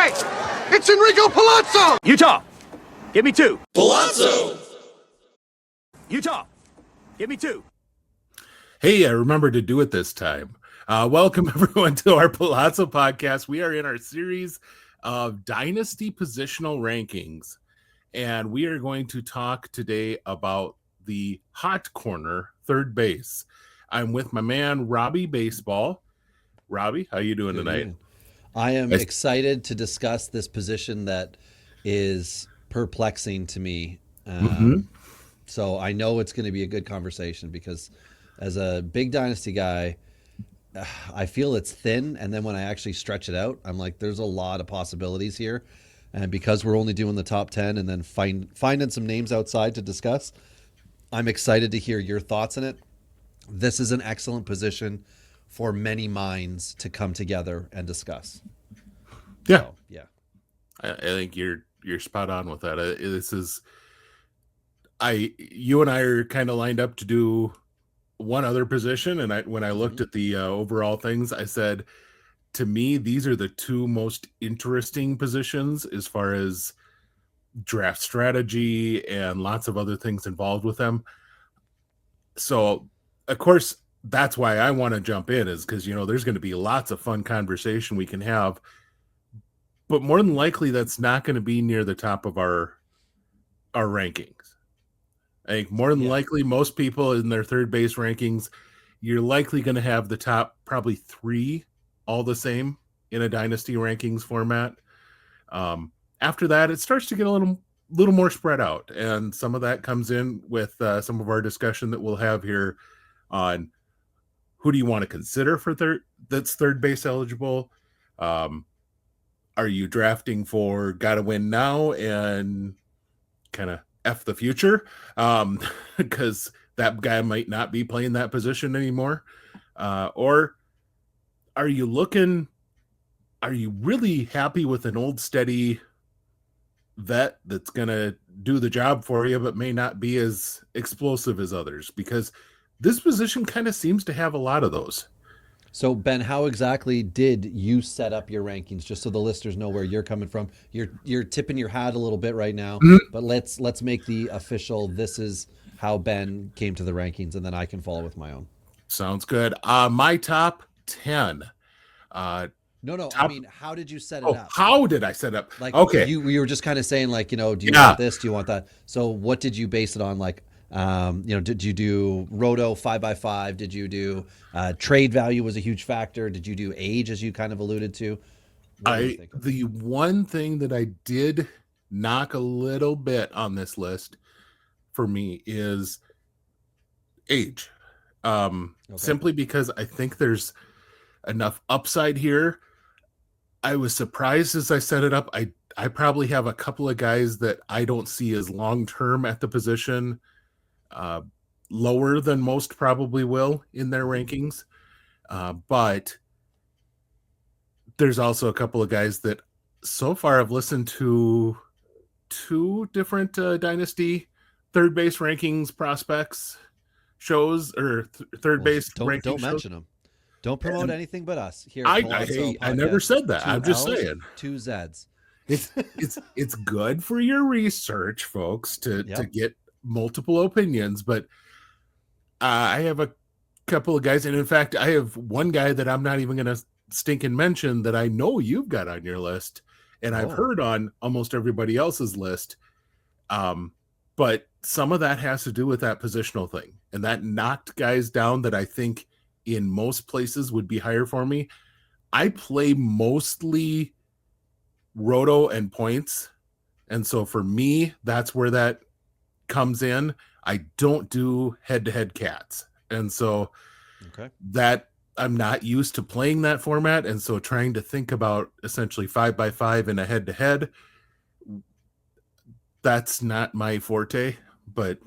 Hey, it's Enrico Palazzo! Utah, give me 2. Palazzo! Utah, give me 2. Hey, I remembered to do it this time. Welcome, everyone, to our Palazzo podcast. We are in our series of Dynasty positional rankings, and we are going to talk today about the hot corner, third base. I'm with my man, Robbie Baseball. Robbie, how you doing tonight? I am excited to discuss this position that is perplexing to me. So I know it's going to be a good conversation because as a big Dynasty guy, I feel it's thin. And then when I actually stretch it out, I'm like, there's a lot of possibilities here. And because we're only doing the top 10 and then finding some names outside to discuss, I'm excited to hear your thoughts on it. This is an excellent position for many minds to come together and discuss. Yeah. So, yeah. I think you're spot on with that. You and I are kind of lined up to do one other position, and when I looked at the overall things, I said, to me, these are the two most interesting positions as far as draft strategy and lots of other things involved with them. So, of course, that's why I want to jump in, is because, there's going to be lots of fun conversation we can have, but more than likely that's not going to be near the top of our rankings. I think more than likely most people in their third base rankings, you're likely going to have the top probably 3 all the same in a Dynasty rankings format. After that, it starts to get a little more spread out, and some of that comes in with some of our discussion that we'll have here on who do you want to consider for that's third base eligible. Are you drafting for gotta win now and kind of F the future? Because that guy might not be playing that position anymore. Or are you really happy with an old steady vet that's going to do the job for you, but may not be as explosive as others? Because this position kind of seems to have a lot of those. So, Ben, how exactly did you set up your rankings, just so the listeners know where you're coming from? You're tipping your hat a little bit right now, but let's make the official, this is how Ben came to the rankings, and then I can follow with my own. Sounds good. My top 10. I mean, how did you set it up? How did I set up? Like, okay. You were just kind of saying, like, do you want this? Do you want that? So what did you base it on? Like, did you do Roto 5x5? Did you do trade value was a huge factor? Did you do age, as you kind of alluded to? The one thing that I did knock a little bit on this list for me is age. Simply because I think there's enough upside here. I was surprised as I set it up. I probably have a couple of guys that I don't see as long-term at the position, lower than most probably will in their rankings. But there's also a couple of guys that so far I've listened to 2 different Dynasty third base rankings prospects shows, or third base rankings. Don't mention them. Don't promote anything but us here. I never said that. I'm just saying. 2 Zs. It's good for your research, folks, to get multiple opinions. But I have a couple of guys, and in fact, I have one guy that I'm not even going to stinking mention that I know you've got on your list, and I've heard on almost everybody else's list. But some of that has to do with that positional thing, and that knocked guys down that I think in most places would be higher for me. I play mostly Roto and points, and so for me, that's where that comes in. I don't do head-to-head cats, and so that I'm not used to playing that format, and so trying to think about essentially 5x5 in a head-to-head, that's not my forte. But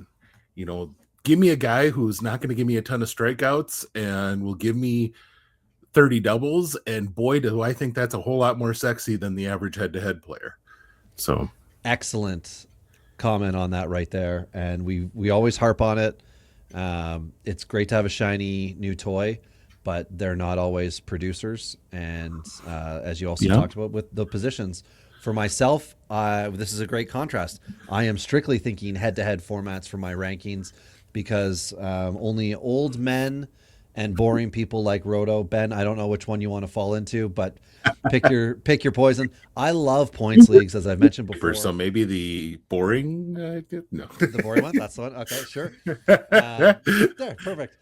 give me a guy who's not going to give me a ton of strikeouts and will give me 30 doubles, and boy, do I think that's a whole lot more sexy than the average head-to-head player. So excellent comment on that right there, and we always harp on it. It's great to have a shiny new toy, but they're not always producers. And as you also talked about with the positions, for myself, this is a great contrast. I am strictly thinking head-to-head formats for my rankings because only old men and boring people like Roto. Ben, I don't know which one you want to fall into, but pick your poison. I love points leagues, as I've mentioned before. So maybe the boring, no, the boring one. That's the one. Okay, sure. There, perfect.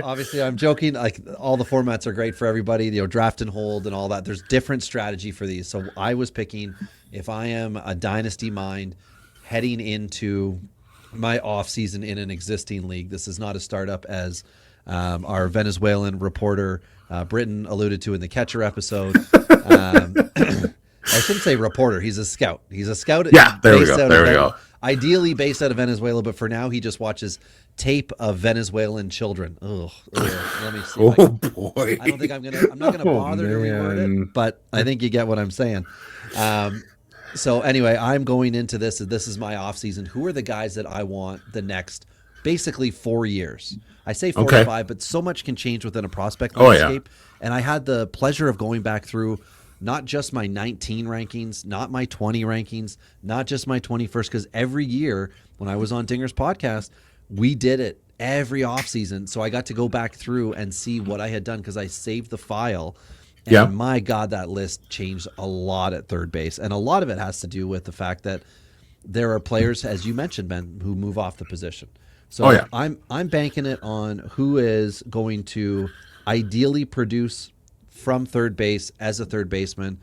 Obviously, I'm joking. Like all the formats are great for everybody. You know, draft and hold and all that. There's different strategy for these. So I was picking if I am a dynasty mind heading into my off season in an existing league. This is not a startup, as our Venezuelan reporter Britton alluded to in the catcher episode. I shouldn't say reporter. He's a scout. He's a scout. Yeah, there we go. Ideally based out of Venezuela, but for now he just watches tape of Venezuelan children. Ugh. Let me see. Boy. I don't think I'm not gonna bother to reword it, but I think you get what I'm saying. So anyway, I'm going into this. This is my off season. Who are the guys that I want the next, basically 4 years? I say 4 to 5, but so much can change within a prospect landscape. And I had the pleasure of going back through not just my 19 rankings, not my 20 rankings, not just my 21st, because every year when I was on Dinger's podcast, we did it every offseason. So I got to go back through and see what I had done because I saved the file. And my God, that list changed a lot at third base. And a lot of it has to do with the fact that there are players, as you mentioned, Ben, who move off the position. So I'm banking it on who is going to ideally produce from third base as a third baseman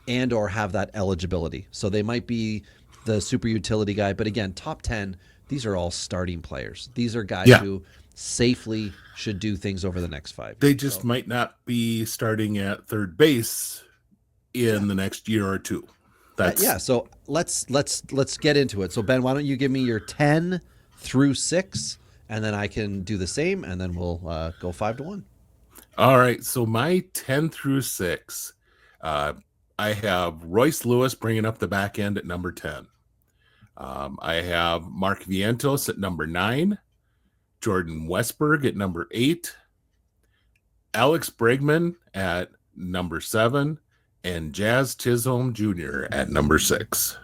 and or have that eligibility. So they might be the super utility guy. But again, top 10, these are all starting players. These are guys who safely should do things over the next 5 years. They just might not be starting at third base in the next year or two. So let's get into it. So Ben, why don't you give me your 10 through 6, and then I can do the same, and then we'll go 5 to 1. All right. So my 10 through 6, I have Royce Lewis bringing up the back end at number 10. I have Mark Vientos at number 9, Jordan Westberg at number 8, Alex Bregman at number 7, and Jazz Chisholm Jr. at number 6.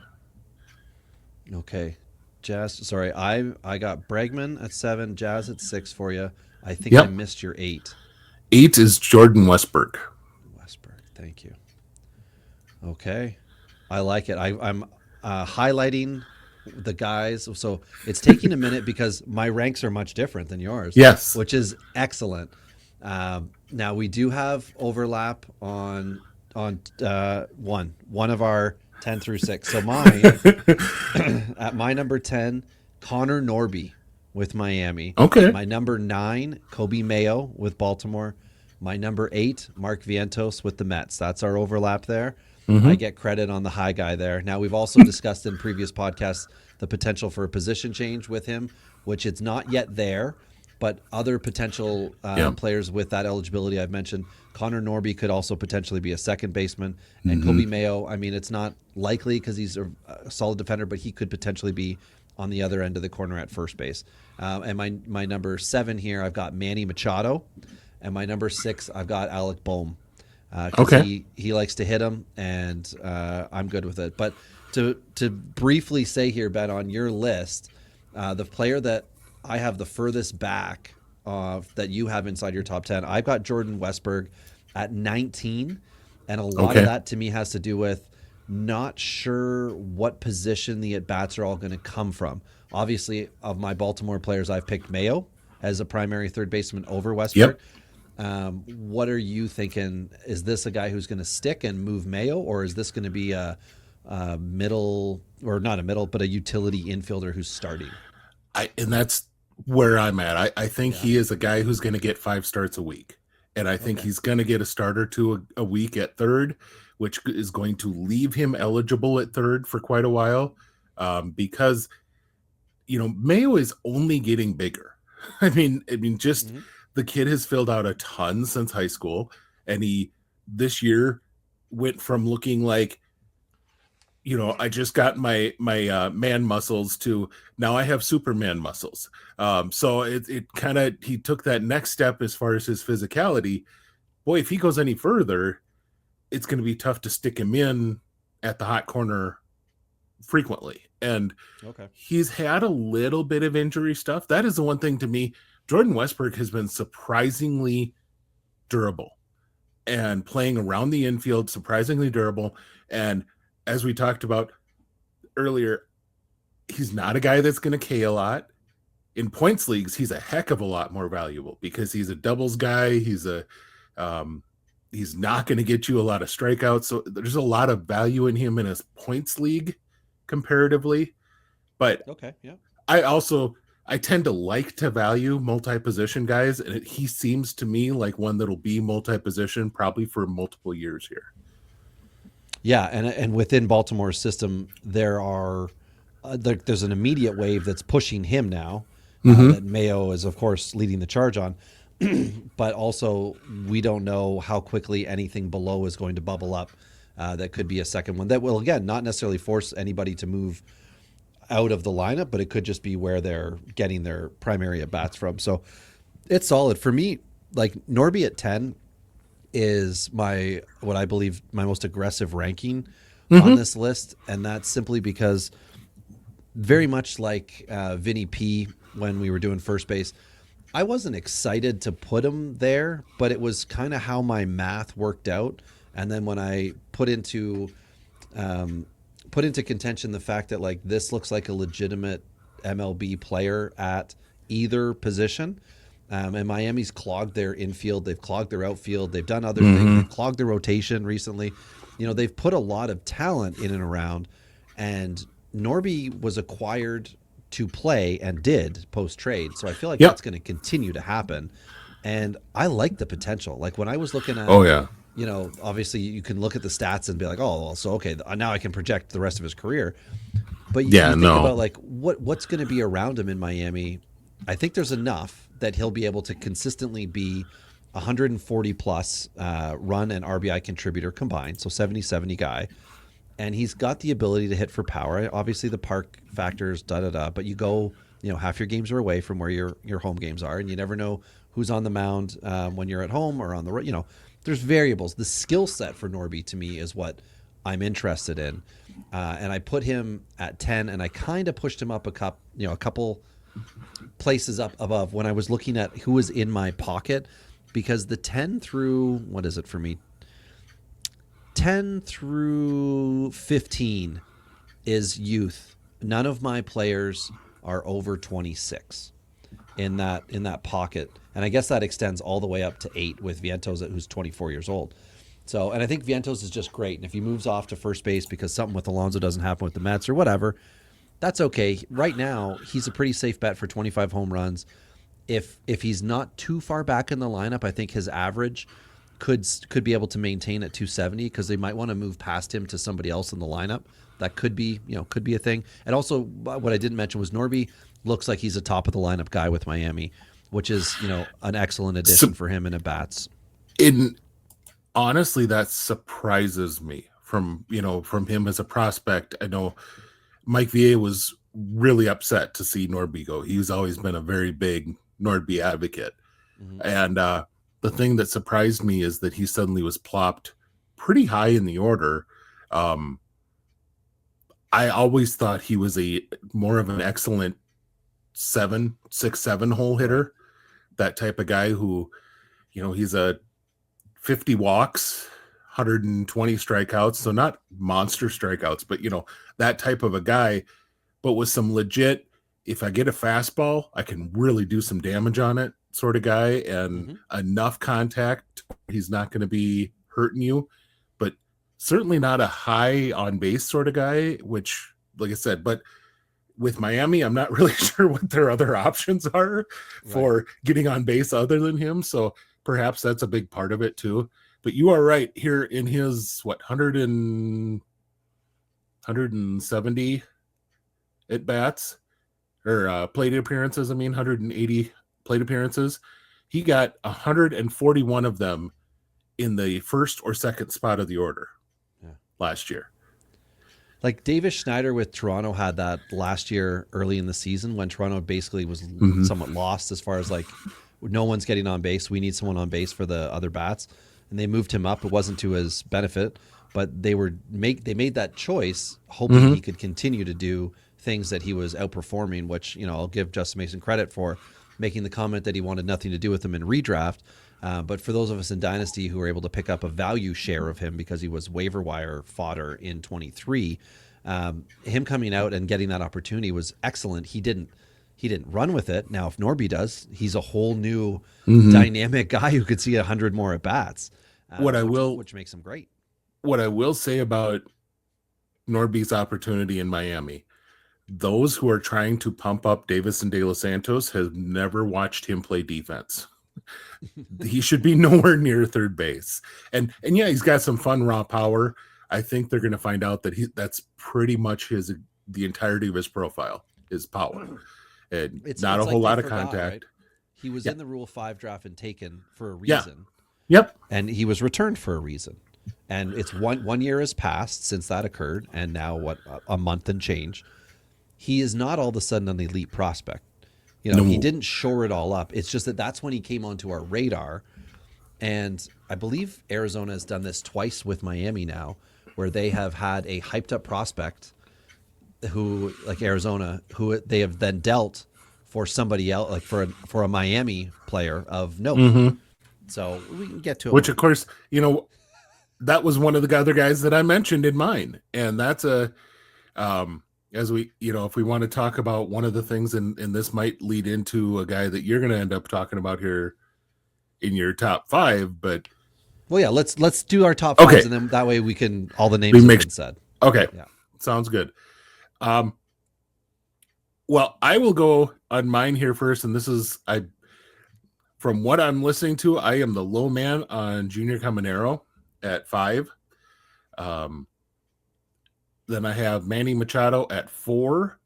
Okay. Jazz, sorry, I got Bregman at 7, Jazz at 6 for you. I think I missed your 8. 8 is Jordan Westberg. Thank you. Okay. I like it. I'm highlighting the guys. So it's taking a minute because my ranks are much different than yours. Yes. Which is excellent. Now we do have overlap on one of our 10 through 6. So mine, at my number 10, Connor Norby with Miami. Okay. My number 9, Kobe Mayo with Baltimore. My number 8, Mark Vientos with the Mets. That's our overlap there. I get credit on the high guy there. Now, we've also discussed in previous podcasts the potential for a position change with him, which it's not yet there, but other potential players with that eligibility I've mentioned. Connor Norby could also potentially be a second baseman. And Kobe Mayo, I mean, it's not likely because he's a solid defender, but he could potentially be on the other end of the corner at first base. And my number 7 here, I've got Manny Machado. And my number 6, I've got Alec Boehm. He likes to hit him, and I'm good with it. But to briefly say here, Ben, on your list, the player that I have the furthest back that you have inside your top 10, I've got Jordan Westberg at 19, and a lot of that to me has to do with not sure what position the at-bats are all going to come from. Obviously, of my Baltimore players, I've picked Mayo as a primary third baseman over Westberg. What are you thinking? Is this a guy who's going to stick and move Mayo, or is this going to be a middle, or not a middle, but a utility infielder who's starting? And that's where I'm at. I think he is a guy who's going to get 5 starts a week. And I think he's going to get a start or two a week at third, which is going to leave him eligible at third for quite a while. Because, Mayo is only getting bigger. I mean, the kid has filled out a ton since high school, and he this year went from looking like I just got my man muscles to now I have Superman muscles. So it kind of he took that next step as far as his physicality. Boy, if he goes any further, it's going to be tough to stick him in at the hot corner frequently. And Okay. he's had a little bit of injury stuff. That is the one thing to me. Jordan Westbrook has been surprisingly durable and playing around the infield, surprisingly durable. And as we talked about earlier, he's not a guy that's going to K a lot. In points leagues, he's a heck of a lot more valuable because he's a doubles guy. He's not going to get you a lot of strikeouts. So there's a lot of value in him in his points league comparatively. But Okay. Yeah. I tend to like to value multi-position guys, and he seems to me like one that'll be multi-position probably for multiple years here. Yeah, and within Baltimore's system, there's an immediate wave that's pushing him now. That Mayo is, of course, leading the charge on. But also, we don't know how quickly anything below is going to bubble up. That could be a second one that will, again, not necessarily force anybody to move out of the lineup, but it could just be where they're getting their primary at bats from. So it's solid for me. Like Norby at 10 is what I believe my most aggressive ranking on this list, and that's simply because very much like Vinny P when we were doing first base, I wasn't excited to put him there, but it was kind of how my math worked out. And then when I put into contention the fact that like this looks like a legitimate MLB player at either position. And Miami's clogged their infield. They've clogged their outfield. They've done other things. They've clogged their rotation recently. They've put a lot of talent in and around. And Norby was acquired to play and did post-trade. So I feel like that's going to continue to happen. And I like the potential. Like when I was looking at obviously you can look at the stats and be like, oh, well, so okay, now I can project the rest of his career. But you think about like what's going to be around him in Miami. I think there's enough that he'll be able to consistently be 140 plus run and RBI contributor combined, so 70-70 guy. And he's got the ability to hit for power. Obviously the park factors, but you go, half your games are away from where your home games are, and you never know who's on the mound when you're at home or on the road. There's variables. The skill set for Norby to me is what I'm interested in. And I put him at 10, and I kind of pushed him up a couple places up above when I was looking at who was in my pocket, because the 10 through, what is it for me? 10 through 15 is youth. None of my players are over 26 in that pocket. And I guess that extends all the way up to 8 with Vientos, who's 24 years old. So, and I think Vientos is just great. And if he moves off to first base because something with Alonso doesn't happen with the Mets or whatever, that's okay. Right now, he's a pretty safe bet for 25 home runs. If he's not too far back in the lineup, I think his average could be able to maintain at 270 because they might want to move past him to somebody else in the lineup. That could be a thing. And also, what I didn't mention was Norby looks like he's a top of the lineup guy with Miami, which is an excellent addition for him in at bats. Honestly, that surprises me from him as a prospect. I know Mike VA was really upset to see Norby go. He's always been a very big Norby advocate. And the thing that surprised me is that he suddenly was plopped pretty high in the order. I always thought he was more of an excellent 6-7 hole hitter, that type of guy who, he's a 50 walks, 120 strikeouts. So not monster strikeouts, but that type of a guy, but with some legit, if I get a fastball, I can really do some damage on it sort of guy, and enough contact. He's not going to be hurting you, but certainly not a high on base sort of guy, which, like I said, but with Miami, I'm not really sure what their other options are for getting on base other than him. So perhaps that's a big part of it too. But you are right here in his 170 at bats or plate appearances. 180 plate appearances. He got 141 of them in the first or second spot of the order last year. Like Davis Schneider with Toronto had that last year early in the season when Toronto basically was somewhat lost as far as like no one's getting on base. We need someone on base for the other bats. And they moved him up. It wasn't to his benefit, but they made that choice hoping he could continue to do things that he was outperforming, which, I'll give Justin Mason credit for making the comment that he wanted nothing to do with him in redraft. But for those of us in Dynasty who were able to pick up a value share of him because he was waiver wire fodder in 23, him coming out and getting that opportunity was excellent. He didn't run with it. Now, if Norby does, he's a whole new dynamic guy who could see 100 more at bats. Which makes him great. What I will say about Norby's opportunity in Miami, those who are trying to pump up Davis and De Los Santos have never watched him play defense. He should be nowhere near third base. And yeah, he's got some fun raw power. I think they're going to find out that that's pretty much the entirety of his profile, his power. And it's not a whole lot of contact. Right? He was in the Rule 5 draft and taken for a reason. Yep. And he was returned for a reason. And it's one year has passed since that occurred, and now a month and change. He is not all of a sudden an elite prospect. He didn't shore it all up. It's just that's when he came onto our radar. And I believe Arizona has done this twice with Miami now, where they have had a hyped up prospect who, like Arizona, who they have then dealt for somebody else, like for a Miami player of note. So we can get to it. Which, of course, that was one of the other guys that I mentioned in mine. And that's as we, if we want to talk about one of the things, and this might lead into a guy that you're going to end up talking about here in your top 5, but. Well, yeah, let's do our top 5s, and then that way we can, all the names have been said. Okay. Yeah. Sounds good. Well, I will go on mine here first. And this is, from what I'm listening to, I am the low man on Junior Caminero at 5. Then I have Manny Machado at 4,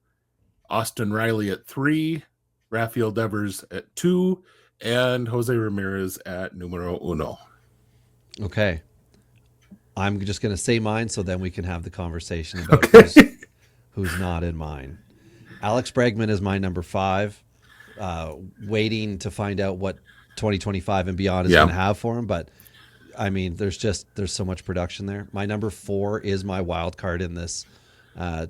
Austin Riley at 3, Rafael Devers at 2, and Jose Ramirez at numero 1. Okay. I'm just going to say mine so then we can have the conversation about who's not in mine. Alex Bregman is my number 5. Waiting to find out what 2025 and beyond is going to have for him. But, I mean, there's so much production there. My number 4 is my wild card in this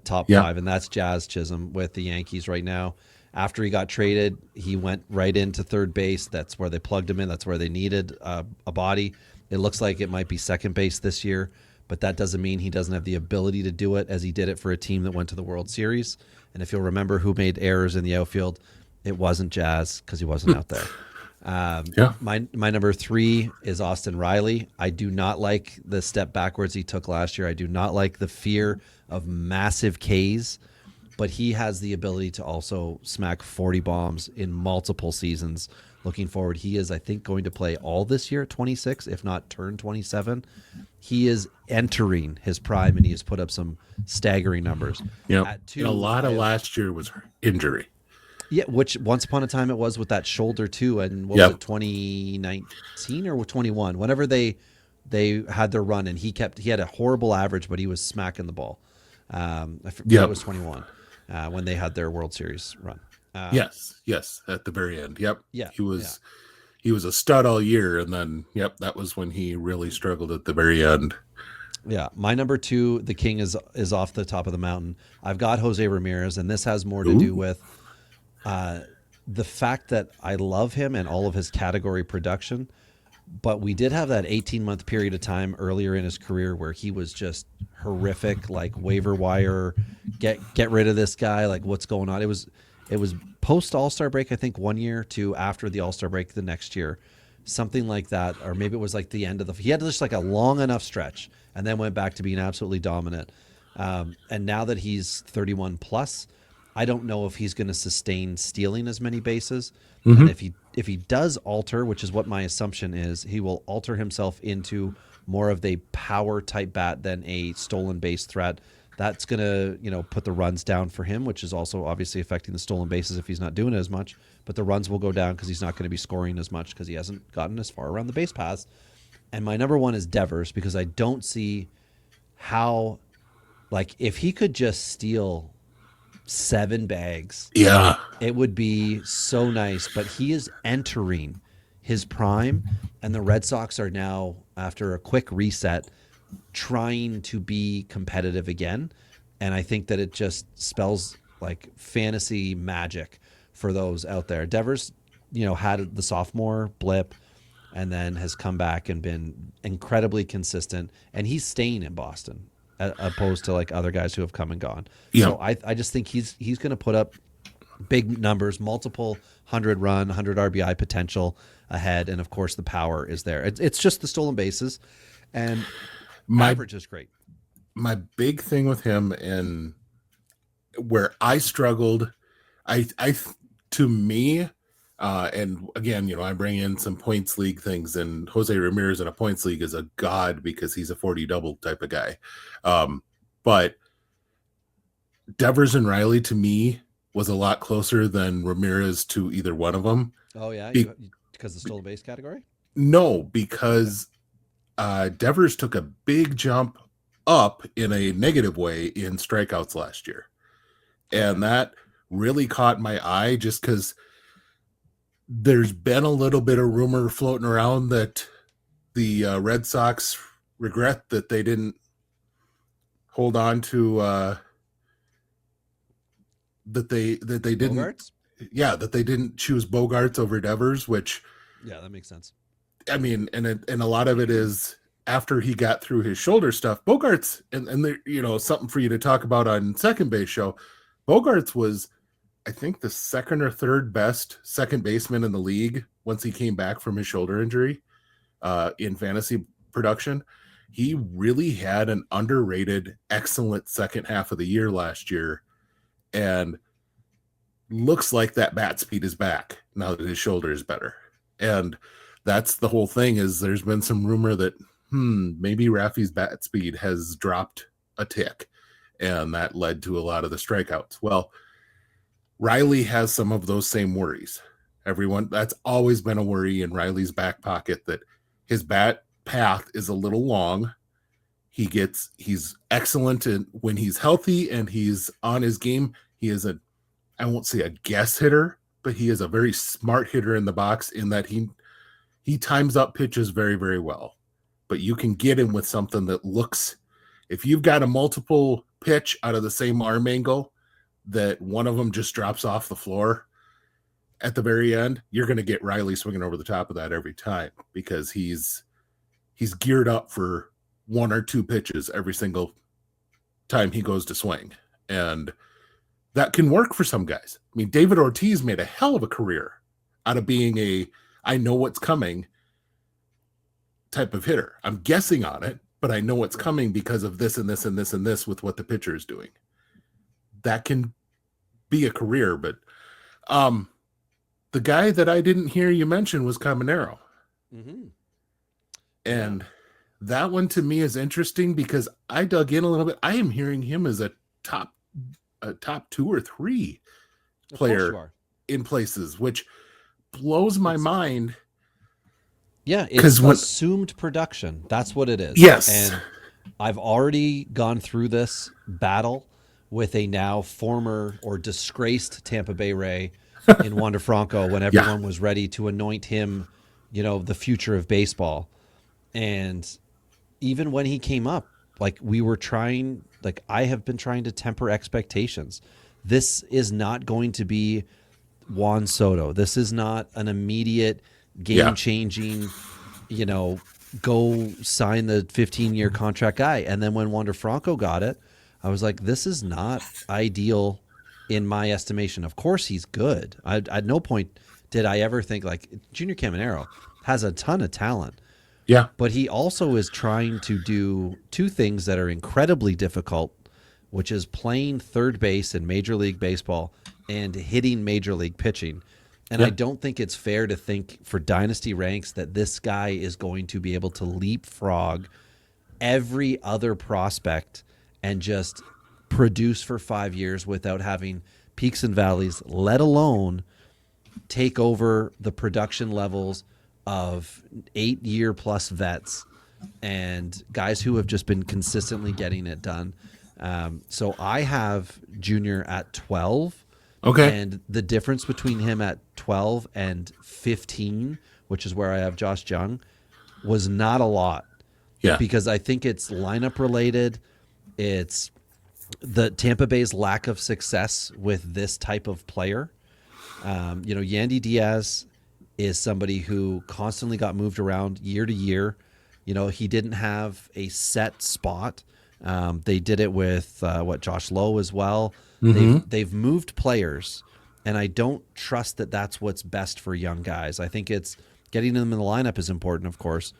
top 5, and that's Jazz Chisholm with the Yankees right now. After he got traded, he went right into third base. That's where they plugged him in. That's where they needed a body. It looks like it might be second base this year, but that doesn't mean he doesn't have the ability to do it, as he did it for a team that went to the World Series. And if you'll remember who made errors in the outfield, it wasn't Jazz, because he wasn't out there. My number 3 is Austin Riley. I do not like the step backwards he took last year. I do not like the fear of massive Ks, but he has the ability to also smack 40 bombs in multiple seasons. Looking forward, he is, I think, going to play all this year at 26, if not turn 27. He is entering his prime, and he has put up some staggering numbers. Yeah, a lot of last year was injury. Yeah, which once upon a time it was with that shoulder too, and what was it, 2019 or 21? Whenever they had their run, and he had a horrible average, but he was smacking the ball. I forget it was 21 when they had their World Series run. Yes, at the very end. Yep. Yeah, he was a stud all year, and then that was when he really struggled at the very end. Yeah, my number 2, the king is off the top of the mountain. I've got Jose Ramirez, and this has more to do with the fact that I love him and all of his category production, but we did have that 18-month period of time earlier in his career where he was just horrific, like waiver wire, get rid of this guy, like what's going on. It was post All-Star break, I think, 1 year to after the All-Star break the next year, something like that, or maybe it was like the end of he had just like a long enough stretch and then went back to being absolutely dominant. And now that he's 31 plus, I don't know if he's going to sustain stealing as many bases. And if he does alter, which is what my assumption is, he will alter himself into more of a power type bat than a stolen base threat. That's going to, put the runs down for him, which is also obviously affecting the stolen bases if he's not doing it as much. But the runs will go down because he's not going to be scoring as much because he hasn't gotten as far around the base paths. And my number 1 is Devers, because I don't see how, Like if he could just steal 7 bags, Yeah. it would be so nice. But he is entering his prime, and the Red Sox are now, after a quick reset, trying to be competitive again. And I think that it just spells like fantasy magic for those out there. Devers, had the sophomore blip and then has come back and been incredibly consistent. And he's staying in Boston opposed to like other guys who have come and gone. Yeah. So I just think he's going to put up big numbers, multiple 100 RBI potential ahead. And of course the power is there. It's just the stolen bases, and average is great. My big thing with him, and where I struggled, to me, and again, I bring in some points league things, and Jose Ramirez in a points league is a god because he's a 40 double type of guy. But Devers and Riley to me was a lot closer than Ramirez to either one of them. Oh yeah, because the stolen base category? No, because Devers took a big jump up in a negative way in strikeouts last year. And that really caught my eye just because there's been a little bit of rumor floating around that the Red Sox regret that they didn't hold on to that they didn't Bogarts? that they didn't choose Bogarts over Devers, which that makes sense. I mean, and a lot of it is after he got through his shoulder stuff. Bogarts, and there, something for you to talk about on Second Base Show. Bogarts was, I think, the second or third best second baseman in the league once he came back from his shoulder injury in fantasy production. He really had an underrated, excellent second half of the year last year, and looks like that bat speed is back now that his shoulder is better. And that's the whole thing, is there's been some rumor that maybe Rafi's bat speed has dropped a tick, and that led to a lot of the strikeouts. Well, Riley has some of those same worries. That's always been a worry in Riley's back pocket, that his bat path is a little long. He's excellent when he's healthy and he's on his game. He is I won't say a guess hitter, but he is a very smart hitter in the box, in that he times up pitches very, very well. But you can get him with something that looks, if you've got a multiple pitch out of the same arm angle, that one of them just drops off the floor at the very end, you're going to get Riley swinging over the top of that every time, because he's geared up for 1 or 2 pitches every single time he goes to swing. And that can work for some guys. I mean, David Ortiz made a hell of a career out of being I know what's coming type of hitter. I'm guessing on it, but I know what's coming because of this and this and this and this with what the pitcher is doing. That can be a career, but the guy that I didn't hear you mention was Caminero. Mm-hmm. And that one to me is interesting because I dug in a little bit. I am hearing him as a top 2 or 3 player in places, which blows my mind. Yeah, it's assumed production. That's what it is. Yes. And I've already gone through this battle with a now former or disgraced Tampa Bay Ray in Wander Franco when everyone was ready to anoint him, the future of baseball. And even when he came up, I have been trying to temper expectations. This is not going to be Juan Soto. This is not an immediate game-changing, go sign the 15-year contract guy. And then when Wander Franco got it, I was like, this is not ideal in my estimation. Of course he's good. At no point did I ever think Junior Caminero has a ton of talent. Yeah. But he also is trying to do 2 things that are incredibly difficult, which is playing third base in Major League Baseball and hitting Major League pitching. And I don't think it's fair to think for Dynasty ranks that this guy is going to be able to leapfrog every other prospect and just produce for 5 years without having peaks and valleys, let alone take over the production levels of 8-year plus vets and guys who have just been consistently getting it done. So I have Junior at 12. Okay. And the difference between him at 12 and 15, which is where I have Josh Jung, was not a lot. Yeah. Because I think it's lineup related. It's the Tampa Bay's lack of success with this type of player. Yandy Diaz is somebody who constantly got moved around year to year. He didn't have a set spot. They did it with Josh Lowe as well. They've moved players, and I don't trust that that's what's best for young guys. I think it's getting them in the lineup is important, of course,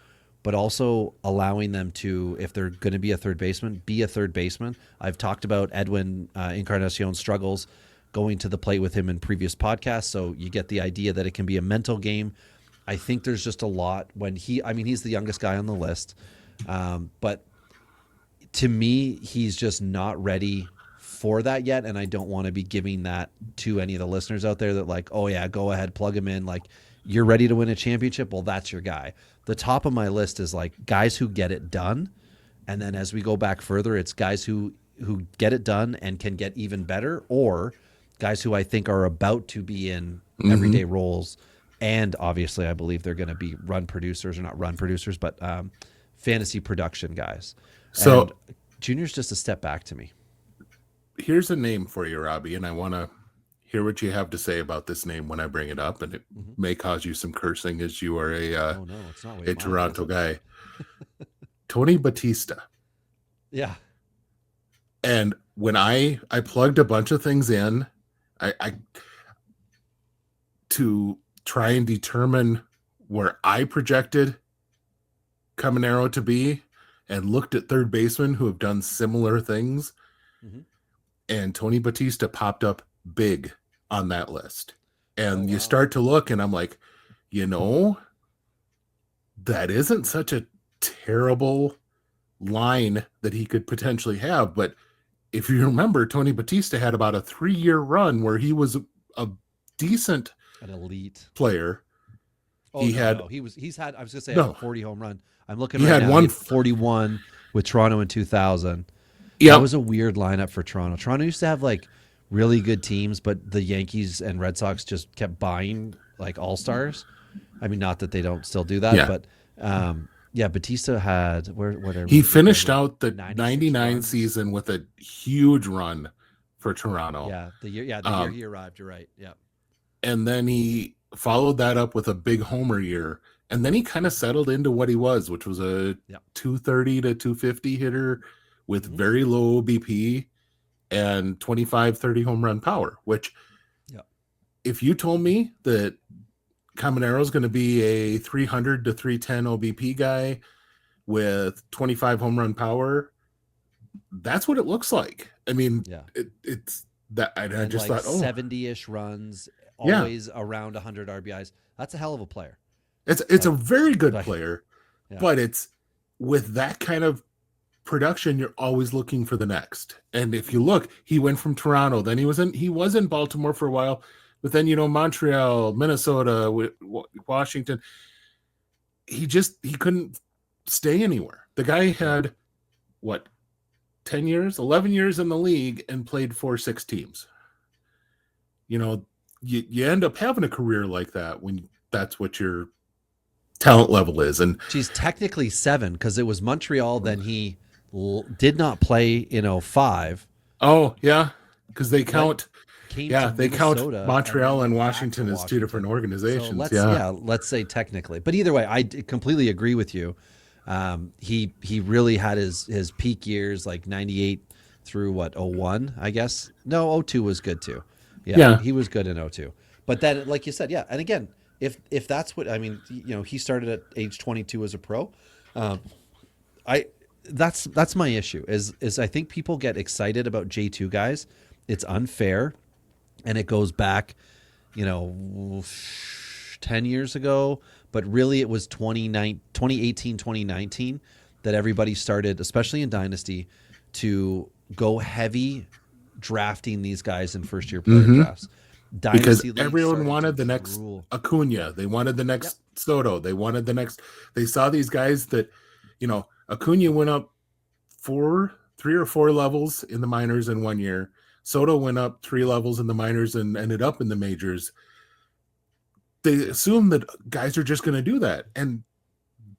but also allowing them to, if they're going to be a third baseman, be a third baseman. I've talked about Edwin Encarnacion's struggles going to the plate with him in previous podcasts, so you get the idea that it can be a mental game. I think there's just a lot when he's the youngest guy on the list, but to me, he's just not ready for that yet, and I don't want to be giving that to any of the listeners out there that like, oh yeah, go ahead, plug him in. Like, you're ready to win a championship? Well, that's your guy. The top of my list is like guys who get it done, and then as we go back further, it's guys who get it done and can get even better, or guys who I think are about to be in everyday roles, and obviously I believe they're going to be run producers, or not run producers, but fantasy production guys. So and Junior's just a step back to me. Here's a name for you, Robbie, and I want to hear what you have to say about this name when I bring it up, and it may cause you some cursing as you are a Toronto guy. Tony Batista. Yeah. And when I plugged a bunch of things in, I to try and determine where I projected Caminero to be, and looked at third basemen who have done similar things, and Tony Batista popped up big on that list. And you start to look, and I'm like, that isn't such a terrible line that he could potentially have. But if you remember, Tony Batista had about a 3-year run where he was a decent, an elite player. He's had, I was going to say a 40 home run. I'm looking right now. He had 41 with Toronto in 2000. Yeah, that was a weird lineup for Toronto. Toronto used to have like really good teams, but the Yankees and Red Sox just kept buying like all-stars. I mean, not that they don't still do that, but Batista had he finished out the 99 season with a huge run for Toronto. Yeah, the year he arrived, you're right. Yeah. And then he followed that up with a big homer year. And then he kind of settled into what he was, which was a 230 to 250 hitter with very low OBP and 25-30 home run power, which if you told me that Caminero is going to be a 300 to 310 OBP guy with 25 home run power, that's what it looks like. I mean, it's that. I just like thought, 70-ish runs, always around 100 RBIs. That's a hell of a player. It's a very good player, but it's with that kind of production, you're always looking for the next. And if you look, he went from Toronto, then he was in Baltimore for a while, but then Montreal, Minnesota, Washington. He couldn't stay anywhere. The guy had 10 years, 11 years in the league and played for 6 teams. You end up having a career like that when that's what your talent level is. And she's technically 7 because it was Montreal. Then he did not play in 05. Oh yeah, because they count. They count Montreal and Washington as 2 different organizations. So let's say technically, but either way, I completely agree with you. He really had his peak years like 98 through 01, I guess. No, 02 was good too. Yeah, he was good in 02. But then, like you said, and again, if that's what I mean, he started at age 22 as a pro. That's my issue. Is I think people get excited about J2 guys. It's unfair, and it goes back, 10 years ago. But really, it was 2018, 2019 that everybody started, especially in Dynasty, to go heavy drafting these guys in first-year player drafts. Dynasty because everyone wanted the next Acuna. They wanted the next Soto. They wanted the next. They saw these guys that, Acuna went up 4 3 or 4 levels in the minors in 1 year. Soto went up 3 levels in the minors and ended up in the majors. They assume that guys are just going to do that, and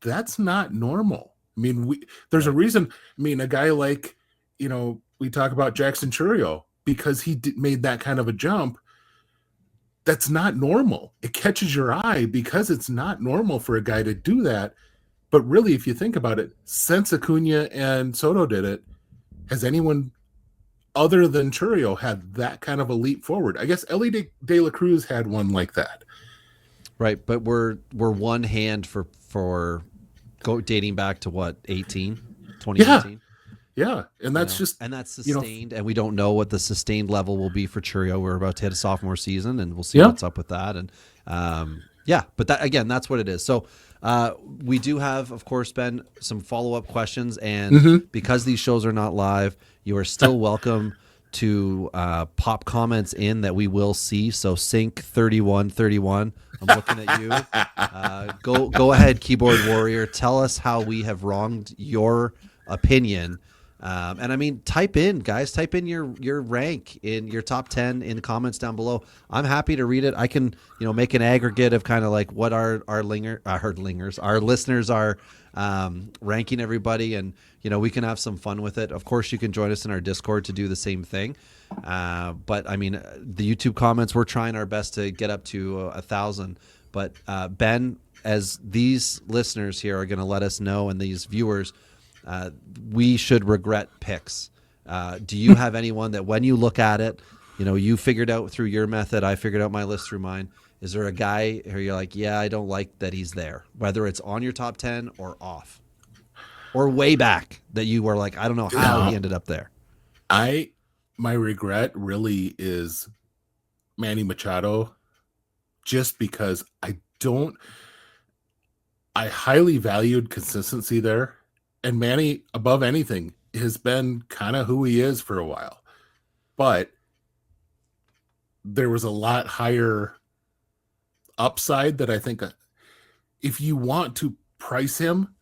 that's not normal. I mean, there's a reason. I mean, a guy like, we talk about Jackson Chourio because he made that kind of a jump. That's not normal. It catches your eye because it's not normal for a guy to do that. But really, if you think about it, since Acuna and Soto did it, has anyone other than Chourio had that kind of a leap forward? I guess Ellie De La Cruz had one like that. Right, but we're one hand for dating back to what, 2018? Yeah, and that's that's sustained, and we don't know what the sustained level will be for Chourio. We're about to hit a sophomore season, and we'll see what's up with that. And but that, again, that's what it is. So we do have, of course, Ben, some follow-up questions, and because these shows are not live, you are still welcome to pop comments in that we will see. So Sync3131, I'm looking at you. Go ahead, keyboard warrior. Tell us how we have wronged your opinion. And I mean, type in your rank in your top 10 in the comments down below. I'm happy to read it. I can, make an aggregate of kind of like what our listeners are ranking everybody, and we can have some fun with it. Of course, you can join us in our Discord to do the same thing. But I mean, the YouTube comments, we're trying our best to get up to 1,000. But Ben, as these listeners here are going to let us know, and these viewers, we should regret picks. Do you have anyone that when you look at it, you figured out through your method, I figured out my list through mine. Is there a guy who you're like, yeah, I don't like that he's there, whether it's on your top 10 or off, or way back that you were like, I don't know how he ended up there? My regret really is Manny Machado, just because I highly valued consistency there. And Manny, above anything, has been kind of who he is for a while. But there was a lot higher upside that I think if you want to price him,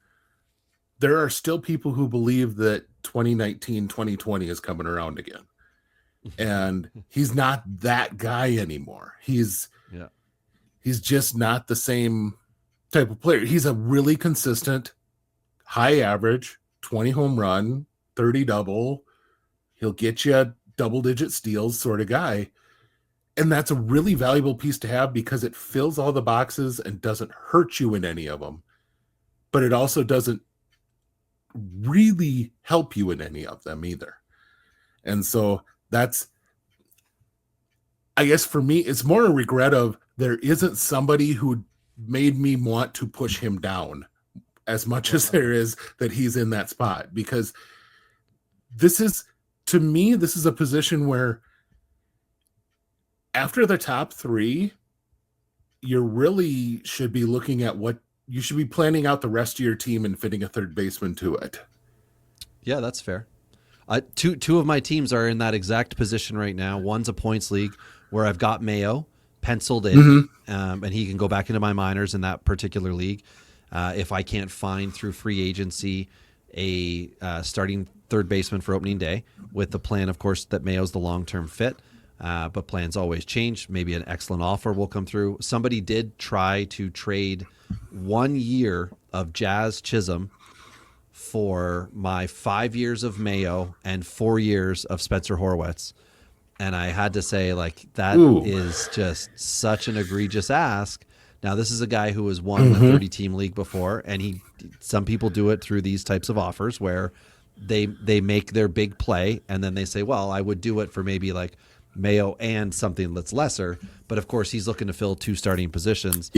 there are still people who believe that 2019, 2020 is coming around again. And he's not that guy anymore. He's just not the same type of player. He's a really consistent, high average, 20 home run, 30 double. He'll get you double-digit steals sort of guy. And that's a really valuable piece to have because it fills all the boxes and doesn't hurt you in any of them. But it also doesn't really help you in any of them either. And so that's, I guess for me, it's more a regret of there isn't somebody who made me want to push him down as much as there is that he's in that spot, because this is, to me, this is a position where after the top 3, you really should be looking at what you should be planning out the rest of your team and fitting a third baseman to it. Yeah, that's fair. Two of my teams are in that exact position right now. One's a points league where I've got Mayo penciled in, and he can go back into my minors in that particular league. If I can't find through free agency a starting third baseman for opening day, with the plan, of course, that Mayo's the long-term fit. But plans always change. Maybe an excellent offer will come through. Somebody did try to trade 1 year of Jazz Chisholm for my 5 years of Mayo and 4 years of Spencer Horwitz. And I had to say, like, that is just such an egregious ask. Now, this is a guy who has won the 30-team league before, and some people do it through these types of offers where they make their big play, and then they say, well, I would do it for maybe like Mayo and something that's lesser. But of course, he's looking to fill 2 starting positions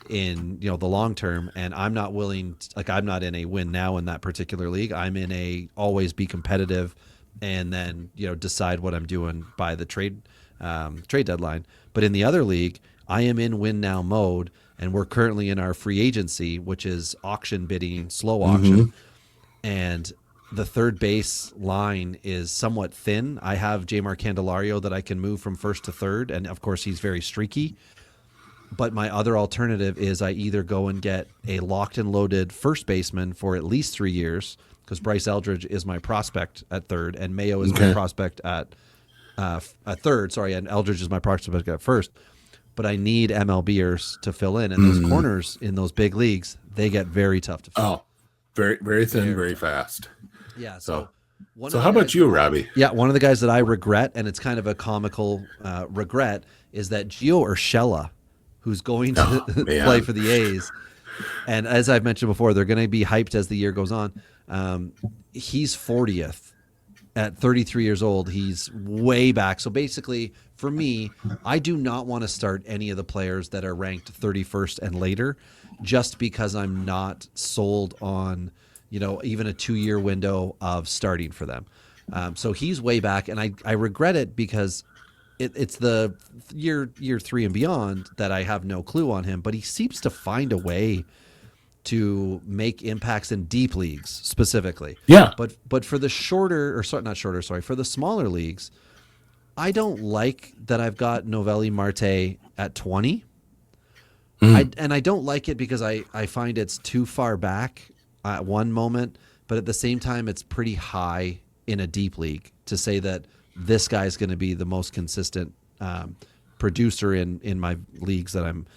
in the long term, and I'm not willing I'm not in a win now in that particular league. I'm in a always be competitive and then decide what I'm doing by the trade deadline. But in the other league, I am in win now mode, and we're currently in our free agency, which is auction bidding, slow auction. And the third base line is somewhat thin. I have Jmar Candelario that I can move from first to third, and of course he's very streaky. But my other alternative is I either go and get a locked and loaded first baseman for at least 3 years, because Bryce Eldridge is my prospect at third, and Mayo is my prospect at third. Sorry, and Eldridge is my prospect at first. But I need MLBers to fill in, and those corners in those big leagues, they get very tough to fill. Oh, very, very thin, very fast. Yeah. So how about you, Robbie? Yeah, one of the guys that I regret, and it's kind of a comical regret, is that Gio Urshela, who's going to play for the A's. And as I've mentioned before, they're going to be hyped as the year goes on. He's 40th. At 33 years old, he's way back. So basically, for me, I do not want to start any of the players that are ranked 31st and later, just because I'm not sold on, even a 2-year window of starting for them. So he's way back, and I regret it because it's the year 3 and beyond that I have no clue on him. But he seems to find a way to make impacts in deep leagues specifically. Yeah. But for the for the smaller leagues, I don't like that I've got Novelli Marte at 20. I don't like it because I find it's too far back at one moment, but at the same time, it's pretty high in a deep league to say that this guy's going to be the most consistent producer in my leagues that I'm,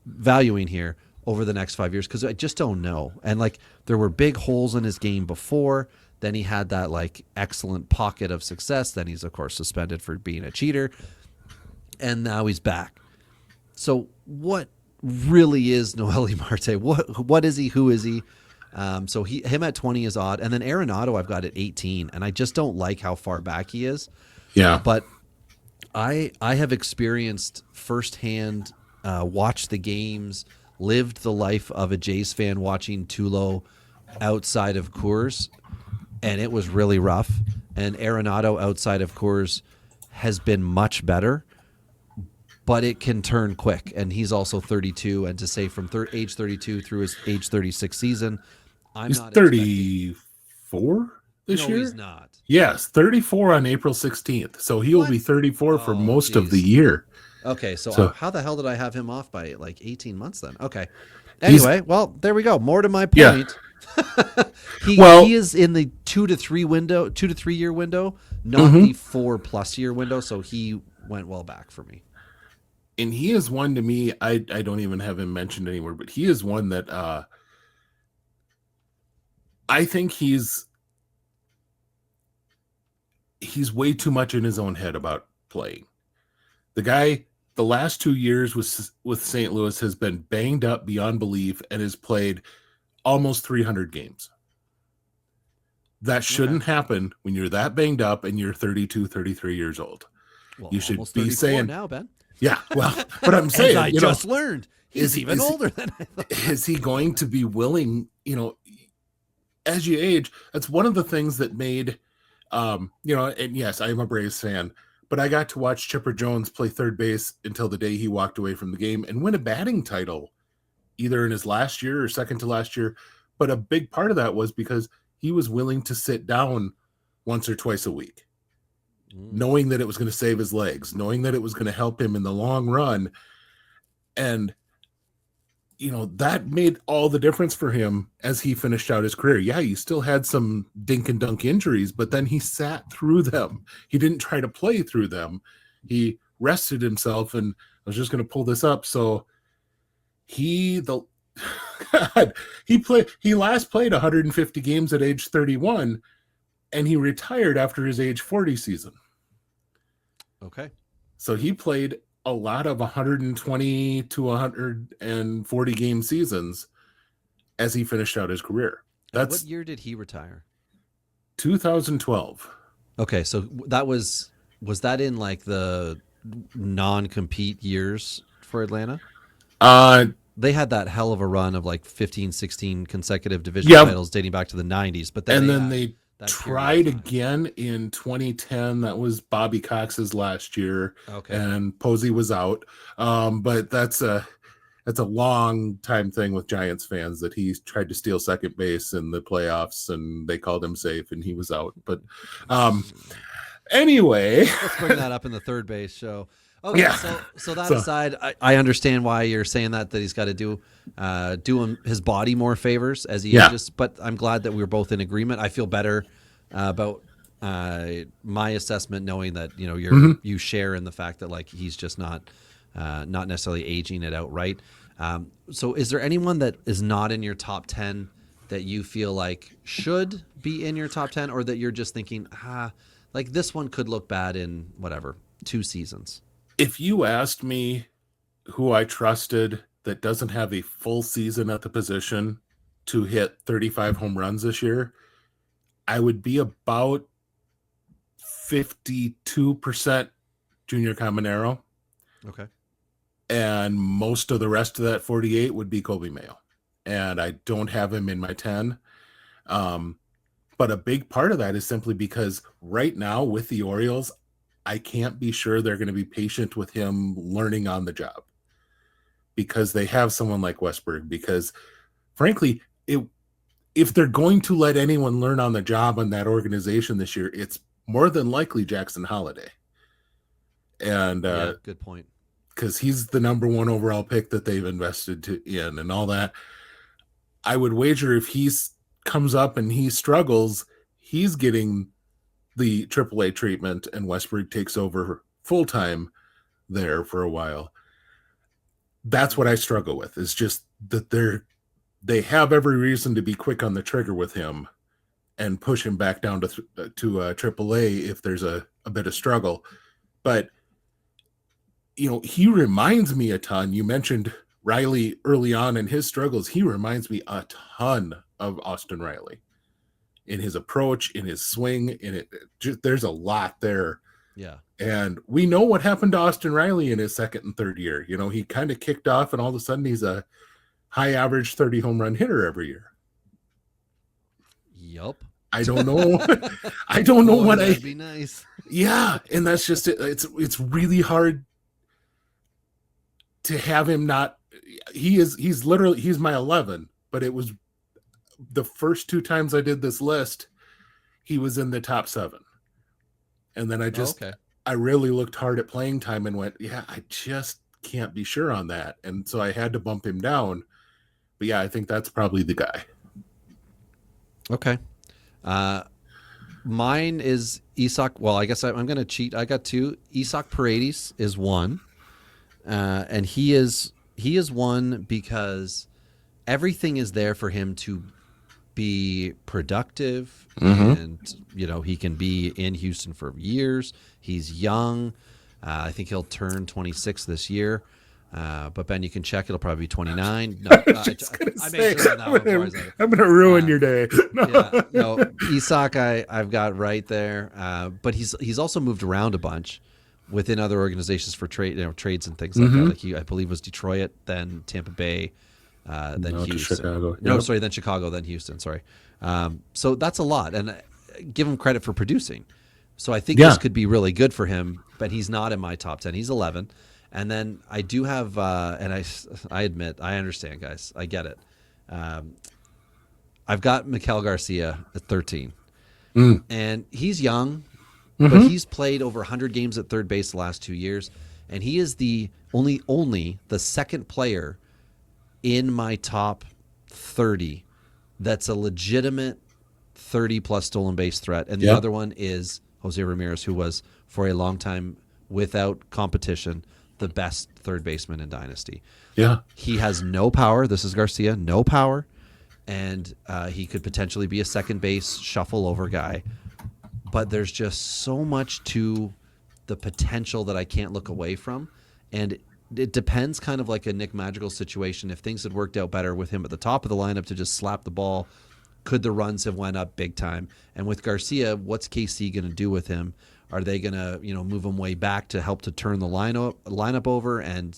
valuing here over the next 5 years, because I just don't know. And there were big holes in his game before. Then he had that excellent pocket of success. Then he's of course suspended for being a cheater, and now he's back. So what really is Noelli Marte? What is he? Who is he? So him at 20 is odd, and then Arenado I've got at 18, and I just don't like how far back he is. Yeah, but I have experienced firsthand, watched the games, lived the life of a Jays fan watching Tulo outside of Coors, and it was really rough. And Arenado outside of Coors has been much better, but it can turn quick. And he's also 32, and to say from age 32 through his age 36 season, he's not 34 this year? No, he's not. Yes, 34 on April 16th. So he will be 34 for most of the year. Okay, so how the hell did I have him off by 18 months then? Okay. Anyway, well, there we go. More to my point. Yeah. He is in the 2 to 3 year window, not the 4+ year window, so he went well back for me. And he is one to me, I don't even have him mentioned anywhere, but he is one that I think he's way too much in his own head about playing. The guy, the last 2 years with St. Louis has been banged up beyond belief and has played almost 300 games. That shouldn't happen when you're that banged up and you're 32, 33 years old. Well, you should be saying now, Ben. Yeah, well, but I'm saying, I just learned he's even older than I thought. Is he going to be willing, as you age? That's one of the things that made, and yes, I'm a Braves fan, but I got to watch Chipper Jones play third base until the day he walked away from the game and win a batting title, either in his last year or second to last year. But a big part of that was because he was willing to sit down once or twice a week, knowing that it was going to save his legs, knowing that it was going to help him in the long run. And, that made all the difference for him as he finished out his career. Yeah, he still had some dink and dunk injuries, but then he sat through them. He didn't try to play through them. He rested himself, and I was just going to pull this up. So he last played 150 games at age 31, and he retired after his age 40 season. Okay. So he played a lot of 120 to 140 game seasons as he finished out his career. What year did he retire? 2012. Okay, so that was that in the non-compete years for Atlanta? They had that hell of a run of 15, 16 consecutive division titles dating back to the 90s, but then they tried again in 2010. That was Bobby Cox's last year. Okay. And Posey was out. But that's a long time thing with Giants fans, that he tried to steal second base in the playoffs and they called him safe and he was out. But anyway, let's bring that up in the third base show. Okay, Yeah. so that aside, I understand why you're saying that he's got to do his body more favors as he ages. But I'm glad that we were both in agreement. I feel better about my assessment, knowing that you share in the fact that like he's just not necessarily aging it out right. So is there anyone that is not in your top 10 that you feel like should be in your top 10, or that you're just thinking, like this one could look bad in whatever 2 seasons? If you asked me who I trusted that doesn't have a full season at the position to hit 35 home runs this year, I would be about 52% Junior Caminero. Okay. And most of the rest of that 48 would be Kobe Mayo. And I don't have him in my 10. But a big part of that is simply because right now with the Orioles, I can't be sure they're going to be patient with him learning on the job, because they have someone like Westberg. Because frankly, if they're going to let anyone learn on the job in that organization this year, it's more than likely Jackson Holliday. And good point. Because he's the number 1 overall pick that they've invested in and all that. I would wager if he comes up and he struggles, he's getting the AAA treatment and Westberg takes over full-time there for a while. That's what I struggle with, is just that they have every reason to be quick on the trigger with him and push him back down to AAA if there's a bit of struggle. But he reminds me a ton. You mentioned Riley early on in his struggles. He reminds me a ton of Austin Riley in his approach, in his swing, in it. There's a lot there. Yeah. And we know what happened to Austin Riley in his second and third year. He kind of kicked off, and all of a sudden he's a high average 30 home run hitter every year. Yup. I don't know. I don't know what that'd be nice. Yeah. And that's just it. It's really hard to have him not. He's my 11, but it was the first 2 times I did this list, he was in the top 7. And then I really looked hard at playing time and went, I just can't be sure on that. And so I had to bump him down. But I think that's probably the guy. Okay. Mine is Isak. Well, I guess I'm going to cheat. I got 2. Isak Paredes is 1. And he is 1 because everything is there for him to be productive, and he can be in Houston for years. He's young. I think he'll turn 26 this year. But Ben, you can check. It'll probably be 29. No, I made sure on that one before I said it. I'm going to ruin your day. Isak, I've got right there. But he's also moved around a bunch within other organizations for trades and things like that. Like I believe was Detroit, then Tampa Bay, then Houston. Chicago. Then Chicago, then Houston. Sorry. So that's a lot, and give him credit for producing. So I think this could be really good for him, but he's not in my top 10. He's 11. And then I do have, and I admit, I understand, guys. I get it. I've got Miguel Garcia at 13. And he's young, but he's played over 100 games at third base the last 2 years. And he is the only the second player in my top 30 that's a legitimate 30-plus stolen base threat. And the other one is Jose Ramirez, who was, for a long time, without competition, the best third baseman in Dynasty. Yeah. He has no power. This is Garcia, no power. And he could potentially be a second base shuffle over guy. But there's just so much to the potential that I can't look away from. And it depends, kind of like a Nick Magical situation. If things had worked out better with him at the top of the lineup to just slap the ball, could the runs have went up big time? And with Garcia, what's KC going to do with him? Are they going to, move him way back to help to turn the lineup over and,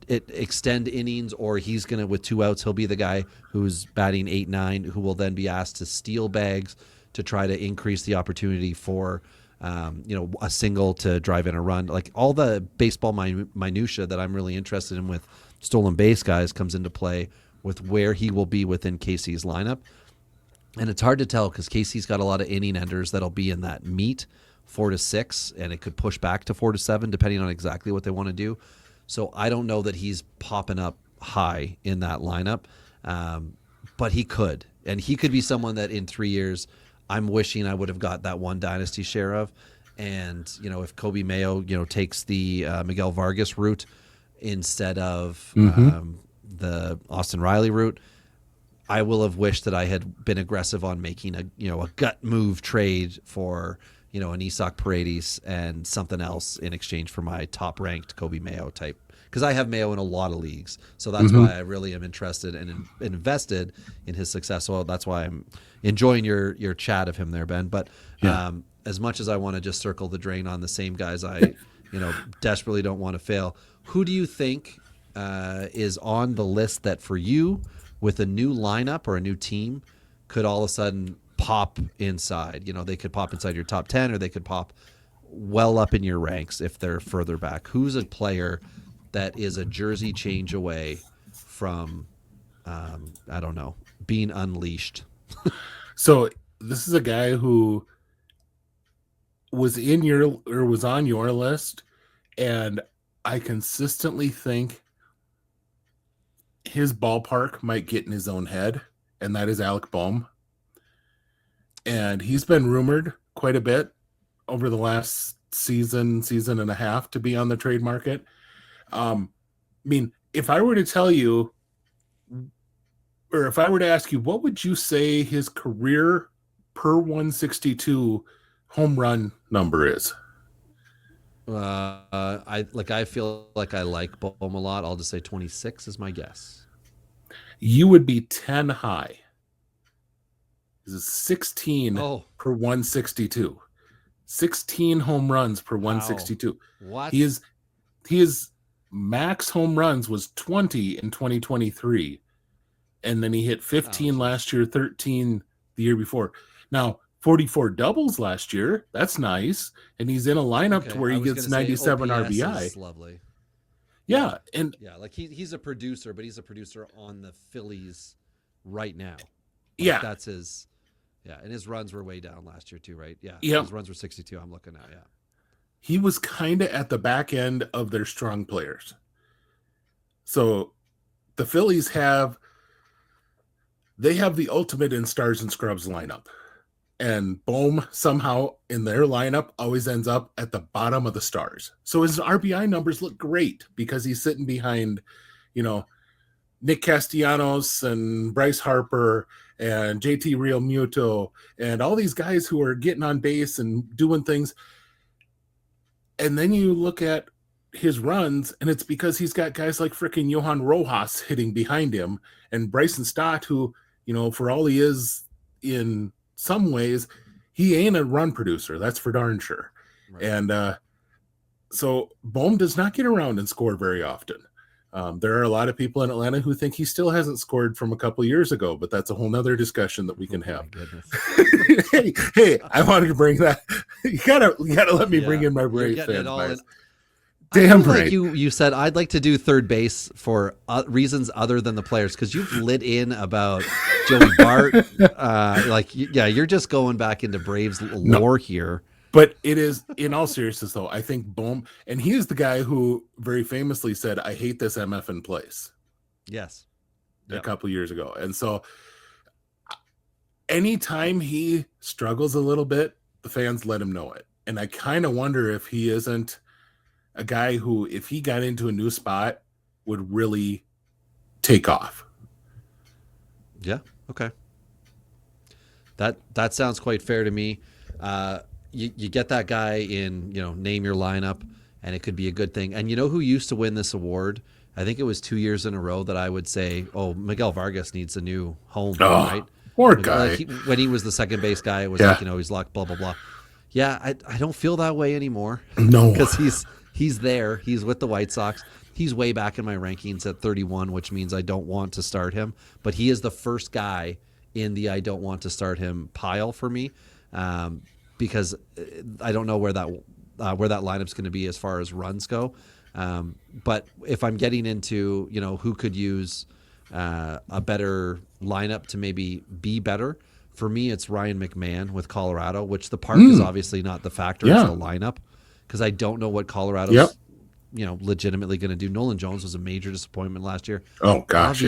extend innings? Or he's going to, with 2 outs, he'll be the guy who's batting 8-9, who will then be asked to steal bags to try to increase the opportunity for, a single to drive in a run. Like all the baseball minutia that I'm really interested in with stolen base guys comes into play with where he will be within KC's lineup. And it's hard to tell because KC's got a lot of inning enders that'll be in that meat 4-6, and it could push back to 4-7 depending on exactly what they want to do. So I don't know that he's popping up high in that lineup, but he could. And he could be someone that in 3 years I'm wishing I would have got that one dynasty share of. And, if Kobe Mayo, takes the Miguel Vargas route instead of the Austin Riley route, I will have wished that I had been aggressive on making a gut move trade for, an Isak Paredes and something else in exchange for my top ranked Kobe Mayo type. Because I have Mayo in a lot of leagues. So that's why I really am interested and invested in his success. So that's why I'm enjoying your chat of him there, Ben. But as much as I want to just circle the drain on the same guys I desperately don't want to fail, who do you think is on the list that for you with a new lineup or a new team could all of a sudden pop inside? They could pop inside your top 10 or they could pop well up in your ranks if they're further back. Who's a player that is a jersey change away from, I don't know, being unleashed? So this is a guy who was on your list, and I consistently think his ballpark might get in his own head, and that is Alec Boehm. And he's been rumored quite a bit over the last season and a half to be on the trade market. If I were to tell you, or if I were to ask you, what would you say his career per 162 home run number is? I feel like I like Boehm a lot. I'll just say 26 is my guess. You would be 10 high. This is 16 per 162. 16 home runs per 162. What? His max home runs was 20 in 2023. And then he hit 15 last year, 13 the year before. Now, 44 doubles last year. That's nice. And he's in a lineup to where he gets 97 RBI. Is lovely. Yeah. And he's a producer, but he's a producer on the Phillies right now. That's his. Yeah. And his runs were way down last year too, right? Yeah. His runs were 62. I'm looking at, He was kind of at the back end of their strong players. So the Phillies have the ultimate in stars and scrubs lineup. And Boehm somehow in their lineup always ends up at the bottom of the stars. So his RBI numbers look great because he's sitting behind, Nick Castellanos and Bryce Harper and JT Realmuto and all these guys who are getting on base and doing things. And then you look at his runs, and it's because he's got guys like freaking Johan Rojas hitting behind him and Bryson Stott, who, for all he is in some ways, he ain't a run producer. That's for darn sure. Right. And so Boehm does not get around and score very often. There are a lot of people in Atlanta who think he still hasn't scored from a couple years ago, but that's a whole nother discussion that we can have. hey, I wanted to bring that. You gotta let me bring in my Braves fans. Damn right. Like you said, I'd like to do third base for reasons other than the players, because you've lit in about Joey Bart. You're just going back into Braves lore here. But it is, in all seriousness, though, I think Boehm, and he is the guy who very famously said, "I hate this MF in place." Yes. A couple years ago. And so anytime he struggles a little bit, the fans let him know it. And I kind of wonder if he isn't a guy who, if he got into a new spot, would really take off. Yeah. Okay. That sounds quite fair to me. You get that guy in, name your lineup, and it could be a good thing. And who used to win this award? I think it was 2 years in a row that I would say, Miguel Vargas needs a new home, right? Poor guy. When he was the second base guy, it was he's locked, blah, blah, blah. Yeah, I don't feel that way anymore. No. Because he's there. He's with the White Sox. He's way back in my rankings at 31, which means I don't want to start him. But he is the first guy in the I don't want to start him pile for me. Because I don't know where that lineup's going to be as far as runs go. But if I'm getting into, who could use a better lineup to maybe be better for me, it's Ryan McMahon with Colorado, which the park is obviously not the factor. It's the lineup, because I don't know what Colorado's legitimately going to do. Nolan Jones was a major disappointment last year. Oh gosh,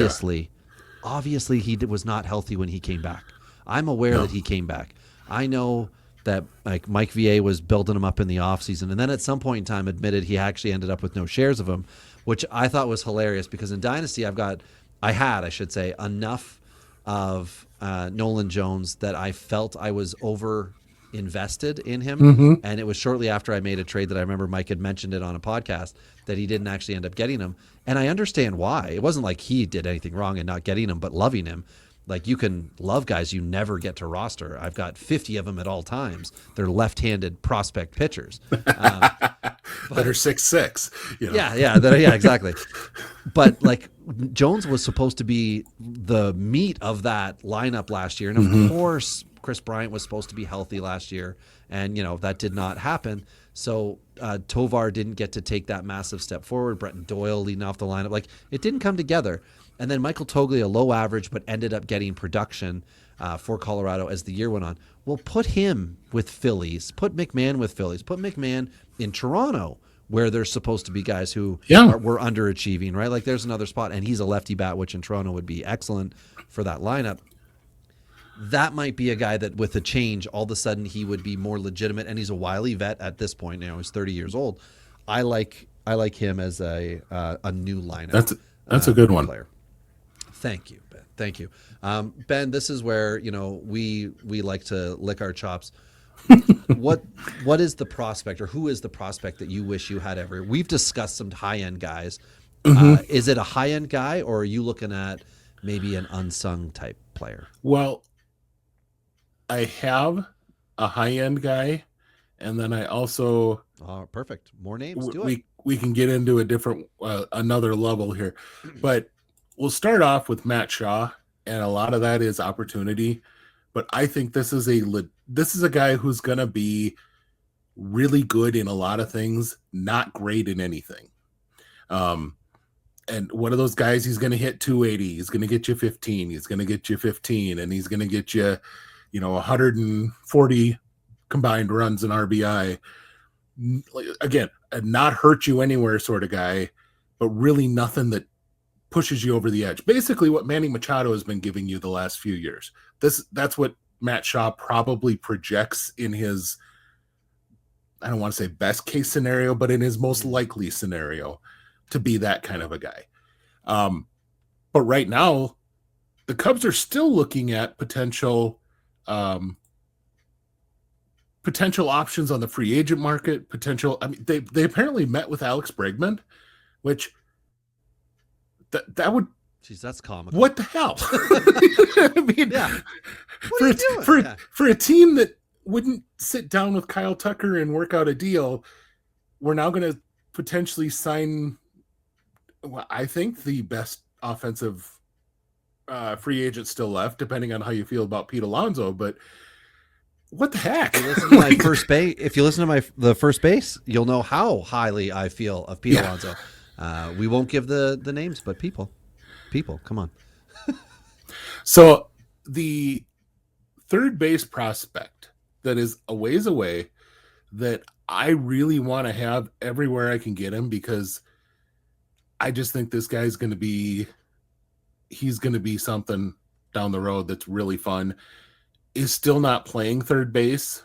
obviously he was not healthy when he came back. I'm aware that he came back. I know that like Mike VA was building him up in the offseason, and then at some point in time admitted he actually ended up with no shares of him, which I thought was hilarious, because in Dynasty I had enough of Nolan Jones that I felt I was over invested in him. And it was shortly after I made a trade that I remember Mike had mentioned it on a podcast that he didn't actually end up getting him. And I understand why. It wasn't like he did anything wrong in not getting him, but loving him. Like, you can love guys you never get to roster. I've got 50 of them at all times. They're left-handed prospect pitchers. That are 6'6". You know? Yeah, exactly. But like, Jones was supposed to be the meat of that lineup last year, and of course, Chris Bryant was supposed to be healthy last year, and that did not happen. So Tovar didn't get to take that massive step forward. Brett Doyle leading off the lineup, like, it didn't come together. And then Michael Toglia, low average, but ended up getting production for Colorado as the year went on. Well, put him with Phillies. Put McMahon with Phillies. Put McMahon in Toronto, where there's supposed to be guys who were underachieving, right? Like, there's another spot, and he's a lefty bat, which in Toronto would be excellent for that lineup. That might be a guy that with a change, all of a sudden he would be more legitimate, and he's a wily vet at this point. He's 30 years old. I like him as a new lineup. That's a good one. Player. Thank you, Ben. Thank you. Ben, this is where, we like to lick our chops. What is the prospect, or who is the prospect that you wish you had ever? We've discussed some high-end guys. Is it a high-end guy, or are you looking at maybe an unsung type player? Well, I have a high-end guy, and then I also... Oh, perfect. More names. Do it. We can get into a different, another level here. But we'll start off with Matt Shaw, and a lot of that is opportunity. But I think this is a guy who's going to be really good in a lot of things, not great in anything. And one of those guys, he's going to hit 280. He's going to get you 15. He's going to get you 15, and he's going to get you, 140 combined runs and RBI. Again, a not hurt you anywhere sort of guy, but really nothing that pushes you over the edge. Basically what Manny Machado has been giving you the last few years. That's what Matt Shaw probably projects in his, I don't want to say best case scenario, but in his most likely scenario to be that kind of a guy. But right now, the Cubs are still looking at potential options on the free agent market, they apparently met with Alex Bregman, which that would... Jeez, that's comical. What the hell? I mean, for a team that wouldn't sit down with Kyle Tucker and work out a deal, we're now going to potentially sign, I think, the best offensive free agent still left, depending on how you feel about Pete Alonso. But what the heck? If you listen to my first base, the first base, you'll know how highly I feel of Pete Alonso. We won't give the names, but people, come on. So the third base prospect that is a ways away that I really want to have everywhere I can get him, because I just think this guy's going to be something down the road that's really fun, is still not playing third base.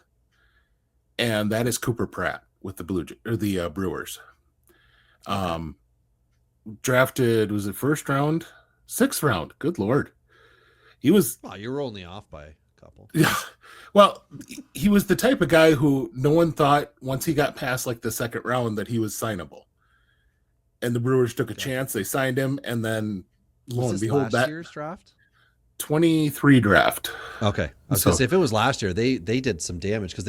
And that is Cooper Pratt with the Brewers. Drafted, was it first round? 6th round. Good Lord. He was... Wow, you were only off by a couple. Yeah. Well, he was the type of guy who no one thought once he got past like the 2nd round that he was signable. And the Brewers took a chance. They signed him, and then lo and behold, last year's draft? 23 draft. Okay. I was going to say, if it was last year, they did some damage, because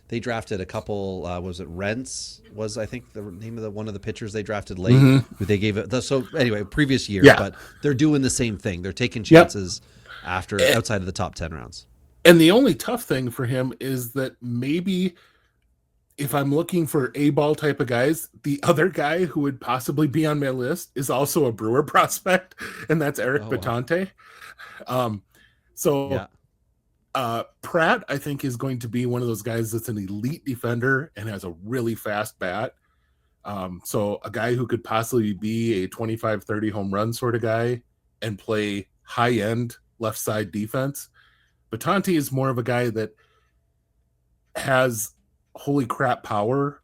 they drafted a couple, was it Rents was, I think, the name of one of the pitchers they drafted late, who they gave it. So anyway, previous year, but they're doing the same thing. They're taking chances outside of the top 10 rounds. And the only tough thing for him is that maybe if I'm looking for A-ball type of guys, the other guy who would possibly be on my list is also a Brewer prospect, and that's Eric Batante. Pratt, I think, is going to be one of those guys that's an elite defender and has a really fast bat. So a guy who could possibly be a 25, 30 home run sort of guy and play high-end left side defense. But Tonti is more of a guy that has holy crap power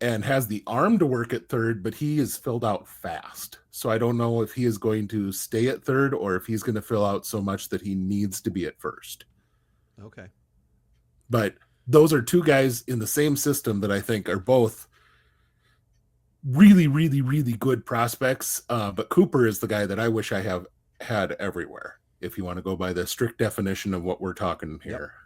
and has the arm to work at third, but he is filled out fast. So I don't know if he is going to stay at third or if he's going to fill out so much that he needs to be at first. Okay. But those are two guys in the same system that I think are both really, really, really good prospects. But Cooper is the guy that I wish I have had everywhere, if you want to go by the strict definition of what we're talking here. Yep.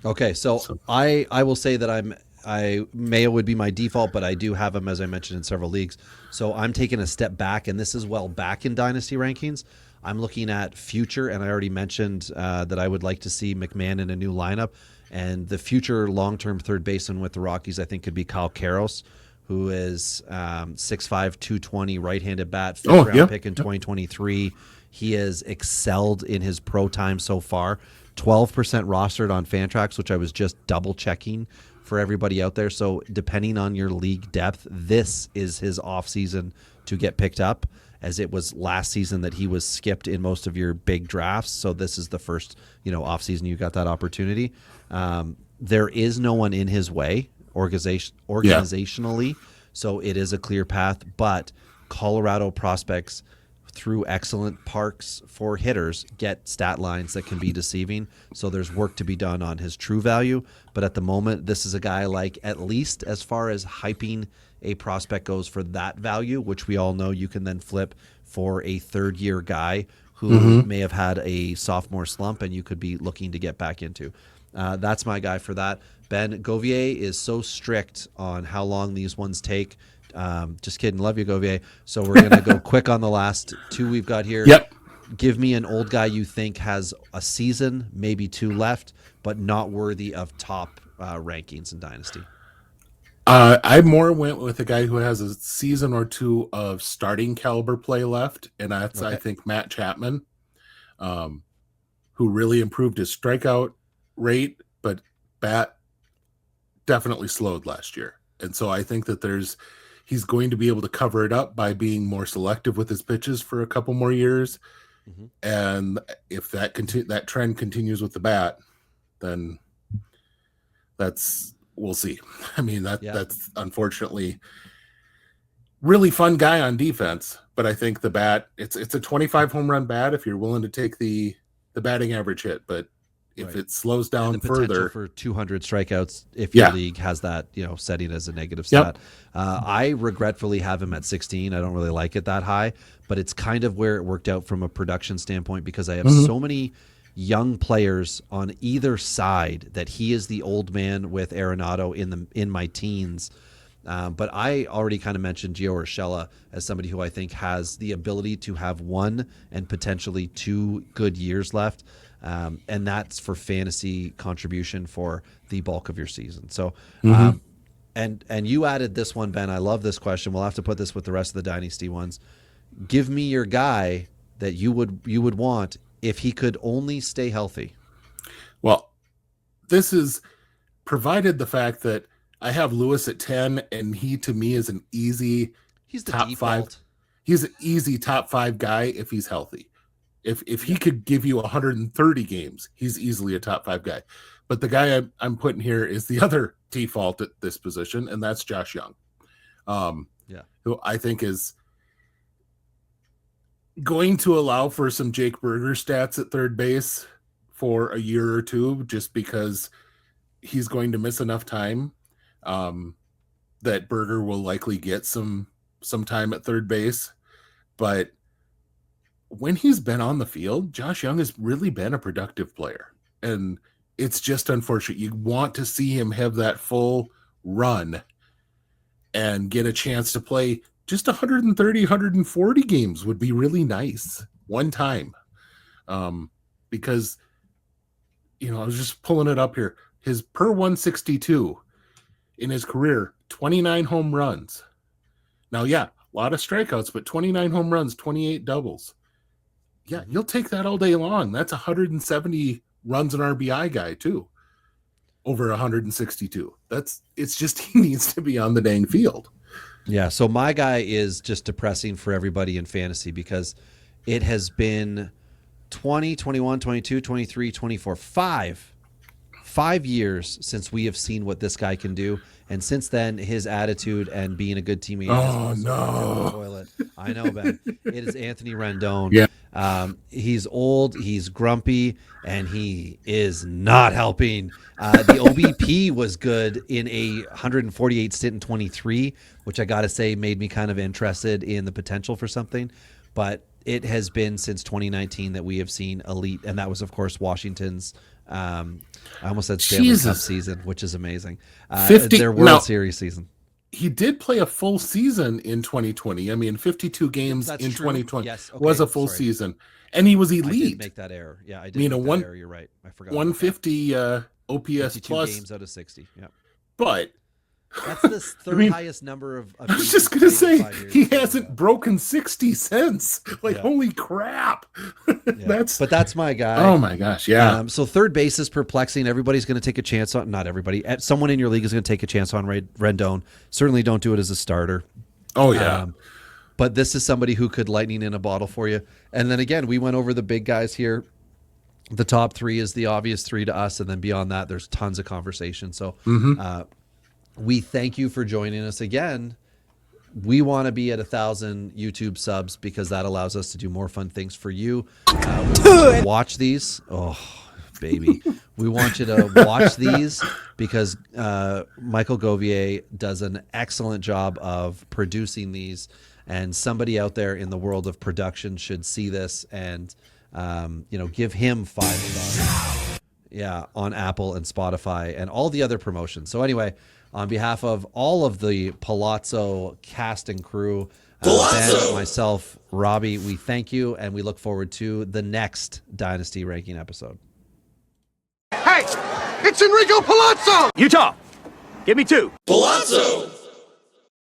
Okay, so I will say that Mayo would be my default, but I do have him, as I mentioned, in several leagues. So I'm taking a step back, and this is well back in Dynasty rankings. I'm looking at future, and I already mentioned that I would like to see McMahon in a new lineup. And the future long-term third baseman with the Rockies, I think, could be Kyle Karros, who is 6'5", 220, right-handed bat, fifth-round pick in 2023. He has excelled in his pro time so far. 12% rostered on Fantrax, which I was just double-checking for everybody out there. So depending on your league depth, this is his offseason to get picked up, as it was last season that he was skipped in most of your big drafts. So this is the first, offseason you got that opportunity. There is no one in his way organizationally, so it is a clear path. But Colorado prospects, through excellent parks for hitters, get stat lines that can be deceiving. So there's work to be done on his true value. But at the moment, this is a guy like, at least as far as hyping a prospect goes for that value, which we all know you can then flip for a third-year guy who may have had a sophomore slump and you could be looking to get back into. That's my guy for that. Ben, Govier is so strict on how long these ones take. Just kidding. Love you, Govier. So we're going to go quick on the last two we've got here. Yep. Give me an old guy you think has a season, maybe two left, but not worthy of top rankings in Dynasty. I more went with a guy who has a season or two of starting caliber play left, and that's, I think, Matt Chapman, who really improved his strikeout rate, but bat definitely slowed last year. And so I think that he's going to be able to cover it up by being more selective with his pitches for a couple more years. And if that trend continues with the bat, then we'll see. I mean, that's unfortunately really fun guy on defense, but I think the bat, it's a 25 home run bat if you're willing to take the batting average hit, but if it slows down and the potential further for 200 strikeouts, if your league has that, setting as a negative stat. I regretfully have him at 16. I don't really like it that high, but it's kind of where it worked out from a production standpoint, because I have so many young players on either side that he is the old man with Arenado in my teens. But I already kind of mentioned Gio Urshela as somebody who I think has the ability to have one and potentially 2 good years left. And that's for fantasy contribution for the bulk of your season. So, and you added this one, Ben. I love this question. We'll have to put this with the rest of the Dynasty ones. Give me your guy that you would want if he could only stay healthy. Well, this is provided the fact that I have Lewis at 10, and he to me is an easy top default. 5. He's an easy top 5 guy if he's healthy. If he could give you 130 games, he's easily a top 5 guy. But the guy I'm putting here is the other default at this position, and that's Josh Young, who I think is going to allow for some Jake Berger stats at third base for a year or two, just because he's going to miss enough time that Berger will likely get some time at third base. But when he's been on the field, Josh Young has really been a productive player. And it's just unfortunate. You want to see him have that full run and get a chance to play just 130, 140 games would be really nice one time. Because, I was just pulling it up here. His per 162 in his career, 29 home runs. Now, a lot of strikeouts, but 29 home runs, 28 doubles. Yeah, you'll take that all day long. That's 170 runs an RBI guy too. Over 162. It's just he needs to be on the dang field. Yeah, so my guy is just depressing for everybody in fantasy because it has been 20, 21, 22, 23, 24, 5 years since we have seen what this guy can do. And since then, his attitude and being a good teammate has also been down the toilet. I know, Ben. It is Anthony Rendon. Yeah. He's old, he's grumpy, and he is not helping. The OBP was good in a 148 stint in 23, which I got to say made me kind of interested in the potential for something. But it has been since 2019 that we have seen elite, and that was, of course, Washington's I almost said Stanley Cup season, which is amazing. Their World Series season. He did play a full season in 2020. I mean, 52 games in 2020 was a full season, and he was elite. I did make that error. Yeah, I did make that error. You're right. I forgot. 150 OPS plus games out of 60. Yeah, but that's the third highest number of. I was just gonna say he hasn't broken 60 since. Like, holy crap! That's my guy. Oh my gosh, yeah. So third base is perplexing. Everybody's going to take a chance on. Not everybody. Someone in your league is going to take a chance on Rendon. Certainly don't do it as a starter. Oh yeah. But this is somebody who could lightning in a bottle for you. And then again, we went over the big guys here. The top three is the obvious three to us, and then beyond that, there's tons of conversation. So. We thank you for joining us again. We want to be at 1,000 YouTube subs because that allows us to do more fun things for you. Watch these. Oh, baby. We want you to watch these because Michael Govier does an excellent job of producing these. And somebody out there in the world of production should see this and, give him 5 stars. Yeah, on Apple and Spotify and all the other promotions. So anyway, on behalf of all of the Palazzo cast and crew, Ben, myself, Robbie, we thank you, and we look forward to the next Dynasty ranking episode. Hey, it's Enrico Palazzo! Utah, give me 2. Palazzo!